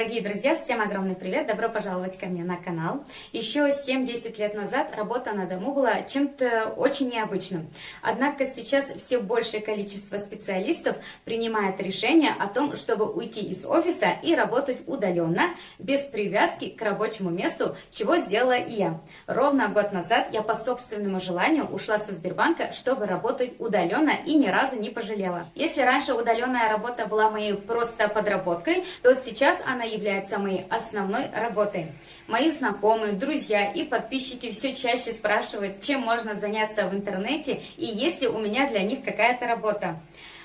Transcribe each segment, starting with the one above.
Дорогие друзья, всем огромный привет! Добро пожаловать ко мне на канал. Еще 7-10 лет назад работа на дому была чем-то очень необычным. Однако сейчас все большее количество специалистов принимает решение о том, чтобы уйти из офиса и работать удаленно, без привязки к рабочему месту, чего сделала и я. Ровно год назад я по собственному желанию ушла со Сбербанка, чтобы работать удаленно, и ни разу не пожалела. Если раньше удаленная работа была моей просто подработкой, то сейчас она является моей основной работой. Мои знакомые, друзья и подписчики все чаще спрашивают, чем можно заняться в интернете и есть ли у меня для них какая-то работа.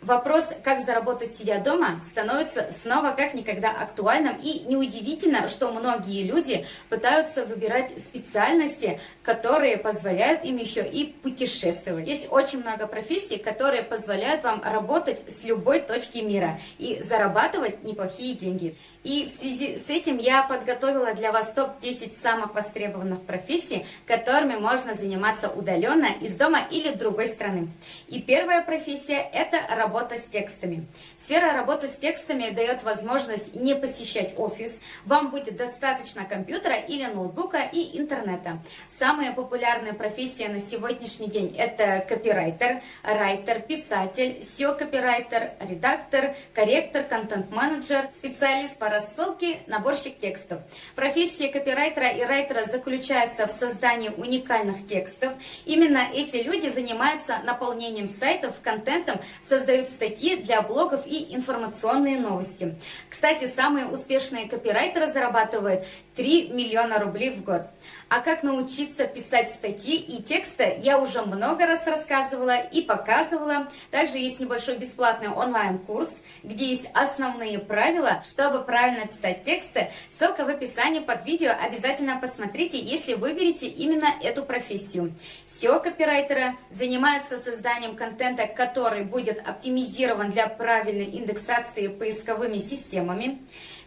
Вопрос, как заработать сидя дома, становится снова как никогда актуальным, и неудивительно, что многие люди пытаются выбирать специальности, которые позволяют им еще и путешествовать. Есть очень много профессий, которые позволяют вам работать с любой точки мира и зарабатывать неплохие деньги. И в связи с этим я подготовила для вас топ-10 самых востребованных профессий, которыми можно заниматься удаленно из дома или другой страны. И первая профессия – это работа с текстами. Сфера работы с текстами дает возможность не посещать офис. Вам будет достаточно компьютера или ноутбука и интернета. Самые популярные профессии на сегодняшний день – это копирайтер, райтер, писатель, SEO-копирайтер, редактор, корректор, контент-менеджер, специалист по рассылке, наборщик текстов. Профессия копирайтера и райтера заключается в создании уникальных текстов. Именно эти люди занимаются наполнением сайтов контентом, создают статьи для блогов и информационные новости. Кстати, самые успешные копирайтеры зарабатывают 3 миллиона рублей в год. А как научиться писать статьи и тексты, я уже много раз рассказывала и показывала. Также есть небольшой бесплатный онлайн-курс, где есть основные правила, чтобы правильно писать тексты. Ссылка в описании под видео. Обязательно посмотрите, если выберете именно эту профессию. SEO-копирайтеры занимаются созданием контента, который будет оптимизирован для правильной индексации поисковыми системами.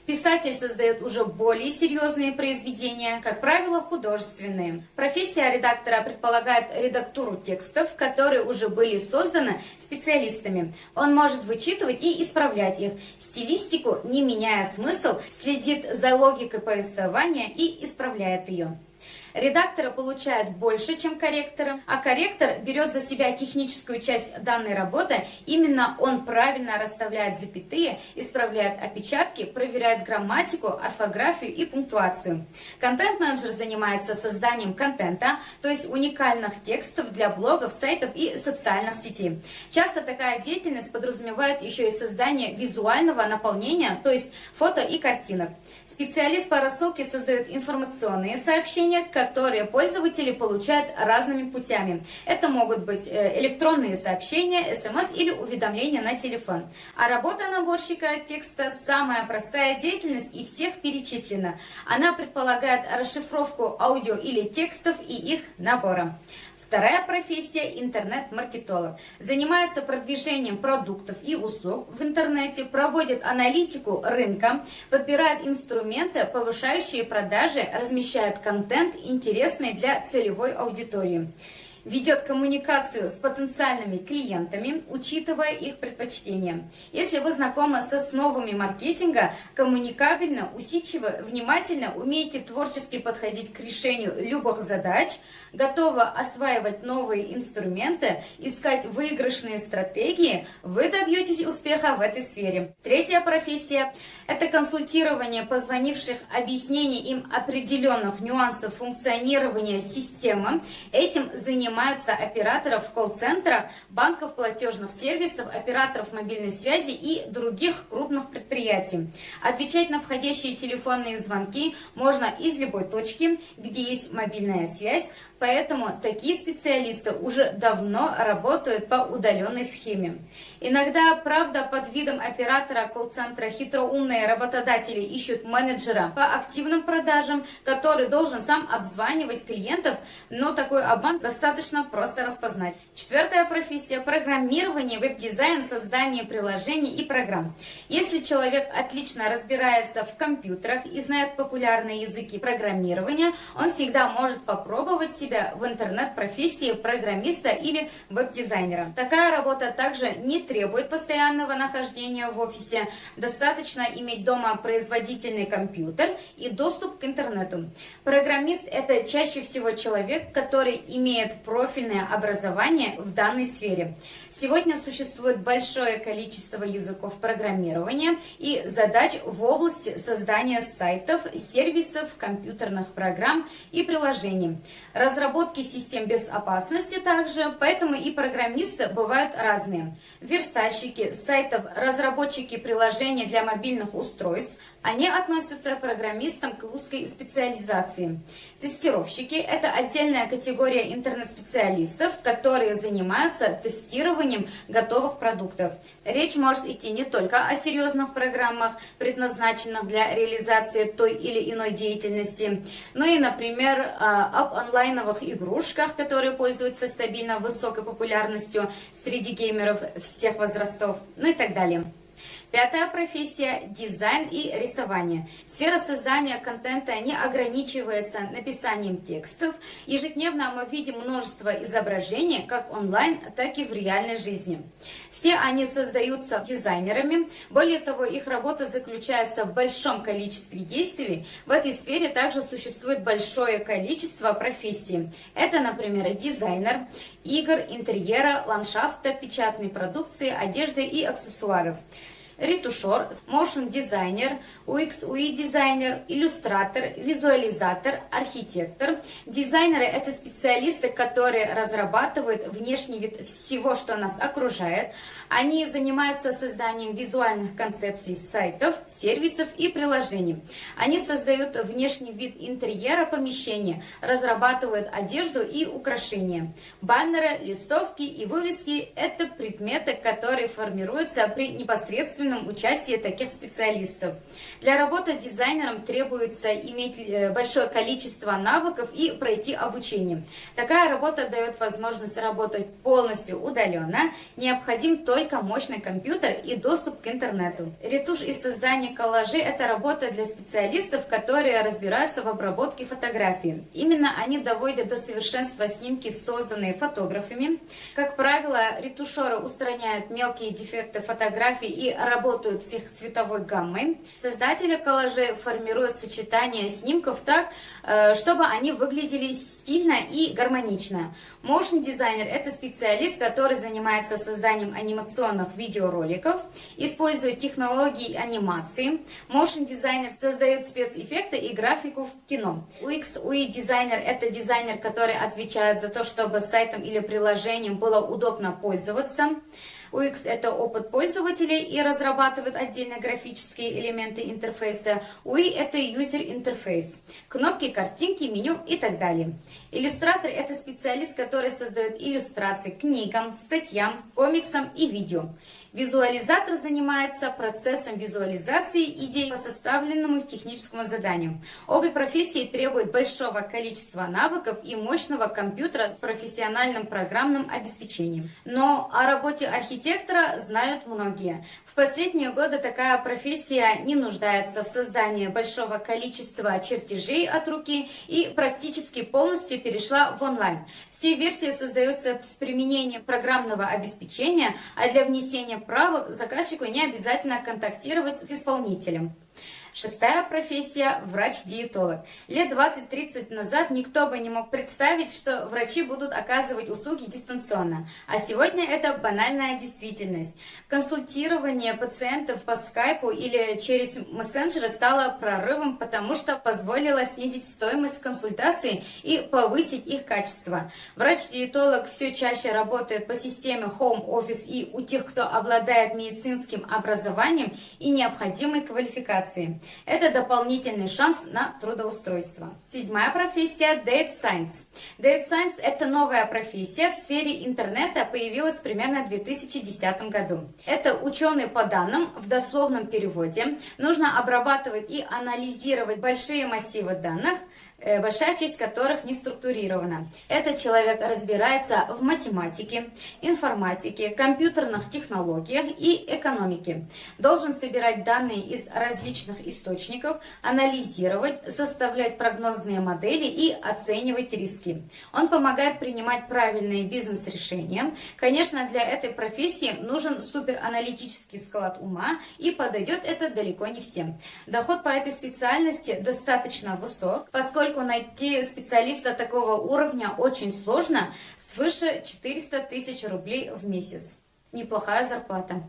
Писатель создает уже более серьезные произведения, как правило, художественные. Профессия редактора предполагает редактуру текстов, которые уже были созданы специалистами. Он может вычитывать и исправлять их, стилистику, не меняя смысл, следит за логикой повествования и исправляет ее. Редактора получает больше, чем корректора, а корректор берет за себя техническую часть данной работы. Именно он правильно расставляет запятые, исправляет опечатки, проверяет грамматику, орфографию и пунктуацию. Контент-менеджер занимается созданием контента, то есть уникальных текстов для блогов, сайтов и социальных сетей. Часто такая деятельность подразумевает еще и создание визуального наполнения, то есть фото и картинок. Специалист по рассылке создает информационные сообщения, которые пользователи получают разными путями. Это могут быть электронные сообщения, СМС или уведомления на телефон. А работа наборщика текста – самая простая деятельность и всех перечислена. Она предполагает расшифровку аудио или текстов и их набора. Вторая профессия – интернет-маркетолог. Занимается продвижением продуктов и услуг в интернете, проводит аналитику рынка, подбирает инструменты, повышающие продажи, размещает контент, интересный для целевой аудитории. Ведет коммуникацию с потенциальными клиентами, учитывая их предпочтения. Если вы знакомы с основами маркетинга, коммуникабельно, усидчиво, внимательно, умеете творчески подходить к решению любых задач, готовы осваивать новые инструменты, искать выигрышные стратегии, вы добьетесь успеха в этой сфере. Третья профессия – это консультирование позвонивших, объяснение им определенных нюансов функционирования системы. Этим занимаются операторов колл-центров, банков, платежных сервисов, операторов мобильной связи и других крупных предприятий. Отвечать на входящие телефонные звонки можно из любой точки, где есть мобильная связь, поэтому такие специалисты уже давно работают по удаленной схеме. Иногда, правда, под видом оператора колл-центра хитроумные работодатели ищут менеджера по активным продажам, который должен сам обзванивать клиентов, но такой обман достаточно достаточно просто распознать. Четвертая профессия – программирование, веб-дизайн, создание приложений и программ. Если человек отлично разбирается в компьютерах и знает популярные языки программирования, он всегда может попробовать себя в интернет-профессии программиста или веб-дизайнера. Такая работа также не требует постоянного нахождения в офисе. Достаточно иметь дома производительный компьютер и доступ к интернету. Программист – это чаще всего человек, который имеет профильное образование в данной сфере. Сегодня существует большое количество языков программирования и задач в области создания сайтов, сервисов, компьютерных программ и приложений. Разработки систем безопасности также, поэтому и программисты бывают разные. Верстальщики сайтов, разработчики приложений для мобильных устройств, они относятся к программистам к узкой специализации. Тестировщики – это отдельная категория интернет-специалистов, которые занимаются тестированием готовых продуктов. Речь может идти не только о серьезных программах, предназначенных для реализации той или иной деятельности, но и, например, об онлайновых игрушках, которые пользуются стабильно высокой популярностью среди геймеров всех возрастов, ну и так далее. Пятая профессия – дизайн и рисование. Сфера создания контента не ограничивается написанием текстов. Ежедневно мы видим множество изображений, как онлайн, так и в реальной жизни. Все они создаются дизайнерами. Более того, их работа заключается в большом количестве действий. В этой сфере также существует большое количество профессий. Это, например, дизайнер игр, интерьера, ландшафта, печатной продукции, одежды и аксессуаров. Ретушер, моушн-дизайнер, UX/UI-дизайнер, иллюстратор, визуализатор, архитектор. Дизайнеры – это специалисты, которые разрабатывают внешний вид всего, что нас окружает. Они занимаются созданием визуальных концепций сайтов, сервисов и приложений. Они создают внешний вид интерьера помещения, разрабатывают одежду и украшения. Баннеры, листовки и вывески – это предметы, которые формируются при непосредственном участии таких специалистов. Для работы дизайнером требуется иметь большое количество навыков и пройти обучение. Такая работа дает возможность работать полностью удаленно. Необходим только мощный компьютер и доступ к интернету. Ретушь и создание коллажей – это работа для специалистов, которые разбираются в обработке фотографий. Именно они доводят до совершенства снимки, созданные фотографами. Как правило, ретушеры устраняют мелкие дефекты фотографий и работают с их цветовой гаммой. Создатели коллажей формируют сочетание снимков так, чтобы они выглядели стильно и гармонично. Моушн-дизайнер – это специалист, который занимается созданием анимационных видеороликов, использует технологии анимации. Моушн-дизайнер создает спецэффекты и графику в кино. UX/UI-дизайнер – это дизайнер, который отвечает за то, чтобы сайтом или приложением было удобно пользоваться. UX – это опыт пользователей и разрабатывает отдельные графические элементы интерфейса. UI – это юзер-интерфейс, кнопки, картинки, меню и так далее. Иллюстратор – это специалист, который создает иллюстрации к книгам, статьям, комиксам и видео. Визуализатор занимается процессом визуализации идей по составленному техническому заданию. Обе профессии требуют большого количества навыков и мощного компьютера с профессиональным программным обеспечением. Но о работе архитектора знают многие. В последние годы такая профессия не нуждается в создании большого количества чертежей от руки и практически полностью перешла в онлайн. Все версии создаются с применением программного обеспечения, а для внесения правок заказчику не обязательно контактировать с исполнителем. Шестая профессия – врач-диетолог. Лет 20-30 назад никто бы не мог представить, что врачи будут оказывать услуги дистанционно. А сегодня это банальная действительность. Консультирование пациентов по скайпу или через мессенджеры стало прорывом, потому что позволило снизить стоимость консультаций и повысить их качество. Врач-диетолог все чаще работает по системе Home Office и у тех, кто обладает медицинским образованием и необходимой квалификацией. Это дополнительный шанс на трудоустройство. Седьмая профессия – Data Science. Data Science – это новая профессия в сфере интернета, появилась примерно в 2010 году. Это ученый по данным в дословном переводе. Нужно обрабатывать и анализировать большие массивы данных. большая часть которых не структурирована. Этот человек разбирается в математике, информатике, компьютерных технологиях и экономике. Должен собирать данные из различных источников, анализировать, составлять прогнозные модели и оценивать риски. Он помогает принимать правильные бизнес-решения. Конечно, для этой профессии нужен супераналитический склад ума, и подойдет это далеко не всем. Доход по этой специальности достаточно высок, поскольку найти специалиста такого уровня очень сложно, свыше 400 тысяч рублей в месяц. Неплохая зарплата.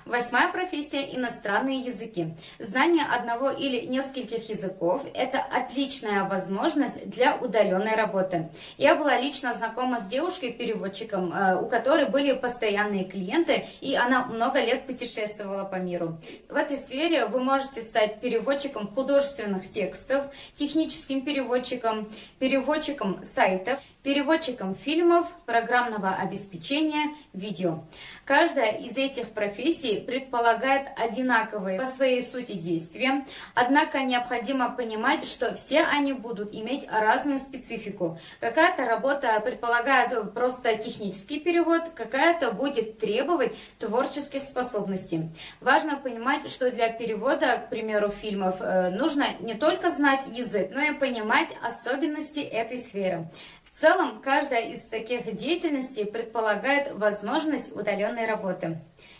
8-я профессия – иностранные языки. Знание одного или нескольких языков – это отличная возможность для удаленной работы. Я была лично знакома с девушкой-переводчиком, у которой были постоянные клиенты, и она много лет путешествовала по миру. В этой сфере вы можете стать переводчиком художественных текстов, техническим переводчиком, переводчиком сайтов, переводчиком фильмов, программного обеспечения, видео. Каждая из этих профессий предполагает одинаковые по своей сути действия, однако необходимо понимать, что все они будут иметь разную специфику. Какая-то работа предполагает просто технический перевод, какая-то будет требовать творческих способностей. Важно понимать, что для перевода, к примеру, фильмов, нужно не только знать язык, но и понимать особенности этой сферы. В целом, каждая из таких деятельностей предполагает возможность удаленной работы.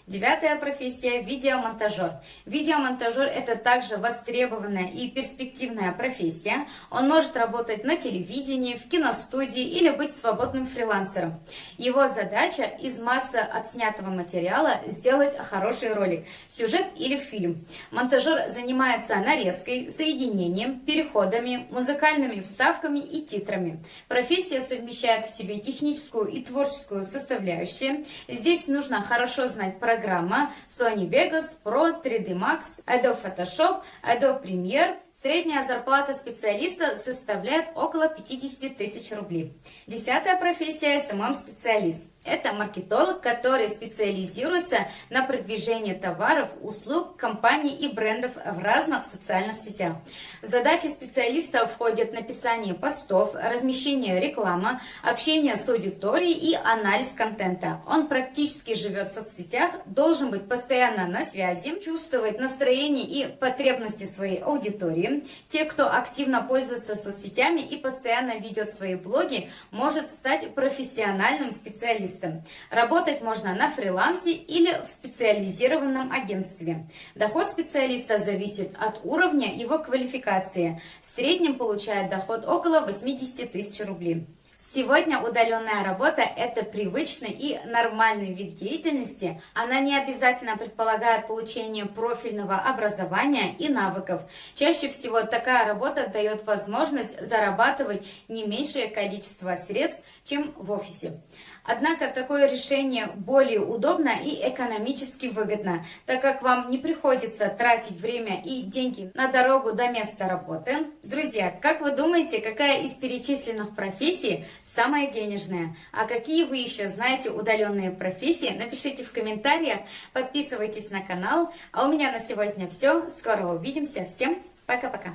9-я профессия – видеомонтажер. Видеомонтажер – это также востребованная и перспективная профессия. Он может работать на телевидении, в киностудии или быть свободным фрилансером. Его задача – из массы отснятого материала сделать хороший ролик, сюжет или фильм. Монтажер занимается нарезкой, соединением, переходами, музыкальными вставками и титрами. Профессия совмещает в себе техническую и творческую составляющие. Здесь нужно хорошо знать программа Sony Vegas, Pro, 3D Max, Adobe Photoshop, Adobe Premiere. Средняя зарплата специалиста составляет около 50 тысяч рублей. 10-я профессия – SMM-специалист. Это маркетолог, который специализируется на продвижении товаров, услуг, компаний и брендов в разных социальных сетях. В задачи специалиста входят написание постов, размещение рекламы, общение с аудиторией и анализ контента. Он практически живет в соцсетях, должен быть постоянно на связи, чувствовать настроение и потребности своей аудитории. Те, кто активно пользуется соцсетями и постоянно ведет свои блоги, может стать профессиональным специалистом. Работать можно на фрилансе или в специализированном агентстве. Доход специалиста зависит от уровня его квалификации. В среднем получает доход около 80 тысяч рублей. Сегодня удаленная работа – это привычный и нормальный вид деятельности. Она не обязательно предполагает получение профильного образования и навыков. Чаще всего такая работа дает возможность зарабатывать не меньшее количество средств, чем в офисе. Однако такое решение более удобно и экономически выгодно, так как вам не приходится тратить время и деньги на дорогу до места работы. Друзья, как вы думаете, какая из перечисленных профессий самая денежная? А какие вы еще знаете удаленные профессии? Напишите в комментариях, подписывайтесь на канал. А у меня на сегодня все. Скоро увидимся. Всем пока-пока.